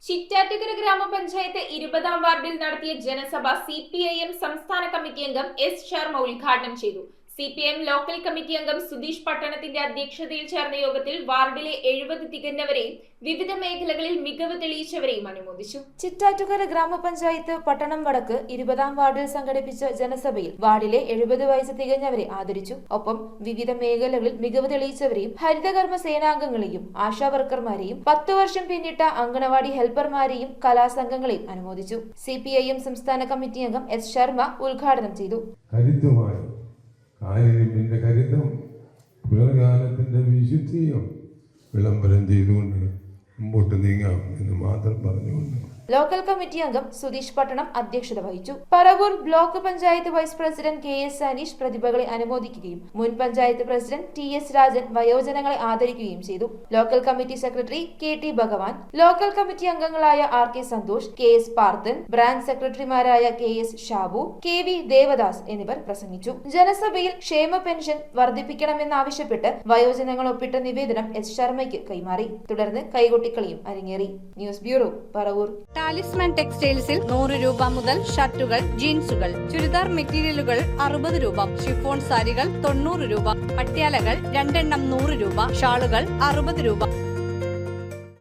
ചിറ്റാറ്റുകര ഗ്രാമപഞ്ചായത്ത് 20-ാം വാർഡിൽ നടത്തിയ ജനസഭ CPIM സംസ്ഥാന കമ്മിറ്റി അംഗം S ശർമ്മ ഉദ്ഘാടനം ചെയ്തു. CPIM ലോക്കൽ കമ്മിറ്റി അംഗം സുധീഷ് പട്ടണത്തിന്റെ അധ്യക്ഷതയിൽ ചേർന്ന യോഗത്തിൽ വാർഡിലെ 70 തികഞ്ഞവരെയും വിവിധ മേഖലകളിൽ മികവ് തെളിയിച്ചവരെയും അനുമോദിച്ചു. ചിറ്റാറ്റുകര ഗ്രാമപഞ്ചായത്ത് പട്ടണം വടക്ക് 20-ാം വാർഡിൽ സംഘടിപ്പിച്ച ജനസഭയിൽ വാർഡിലെ 70 വയസ്സ് തികഞ്ഞവരെ ആദരിച്ചു. ഒപ്പം വിവിധ മേഖലകളിൽ മികവ് തെളിയിച്ചവരെയും ഹരിതകർമ്മ സേനാംഗങ്ങളെയും ആശാവർക്കർമാരെയും 10 വർഷം പിന്നിട്ട അങ്കണവാടി ഹെൽപ്പർമാരെയും കലാസംഘങ്ങളെയും അനുമോദിച്ചു. CPIM സംസ്ഥാന കമ്മിറ്റി അംഗം S ശർമ്മ ഉദ്ഘാടനം ചെയ്തു. ആയിരത്തിൻ്റെ കരുതം പുലർകാലത്തിൻ്റെ വിശുദ്ധിയും വിളംബരം ചെയ്തുകൊണ്ട് മുമ്പോട്ട് നീങ്ങാം എന്ന് മാത്രം പറഞ്ഞുകൊണ്ട് ലോക്കൽ കമ്മിറ്റി അംഗം സുധീഷ് പട്ടണം അധ്യക്ഷത വഹിച്ചു. Paravur block panchayat vice president KS Saneesh പ്രതിഭകളെ അനുമോദിക്കുകയും മുൻ പഞ്ചായത്ത് പ്രസിഡന്റ് TS രാജൻ വയോജനങ്ങളെ ആദരിക്കുകയും ചെയ്തു. Local committee secretary KT Bhagavan, local committee അംഗങ്ങളായ RK Santhosh, KS Parthan, branch സെക്രട്ടറിമാരായ KS ഷാബു, KV ദേവദാസ് എന്നിവർ പ്രസംഗിച്ചു. ജനസഭയിൽ ക്ഷേമ പെൻഷൻ വർദ്ധിപ്പിക്കണമെന്നാവശ്യപ്പെട്ട് വയോജനങ്ങൾ ഒപ്പിട്ട നിവേദനം S ശർമ്മയ്ക്ക് കൈമാറി. തുടർന്ന് കൈകൊട്ടിക്കളിയും അരങ്ങേറി. News bureau, Paravur. ടാലിസ്മാൻ ടെക്സ്റ്റൈൽസിൽ 100 രൂപ മുതൽ ഷർട്ടുകൾ, ജീൻസുകൾ, ചുരിദാർ മെറ്റീരിയലുകൾ 60 രൂപ, ഷിഫോൺ സാരികൾ 90 രൂപ, പട്യാലകൾ 2 എണ്ണം 100 രൂപ, ഷാളുകൾ 60 രൂപ.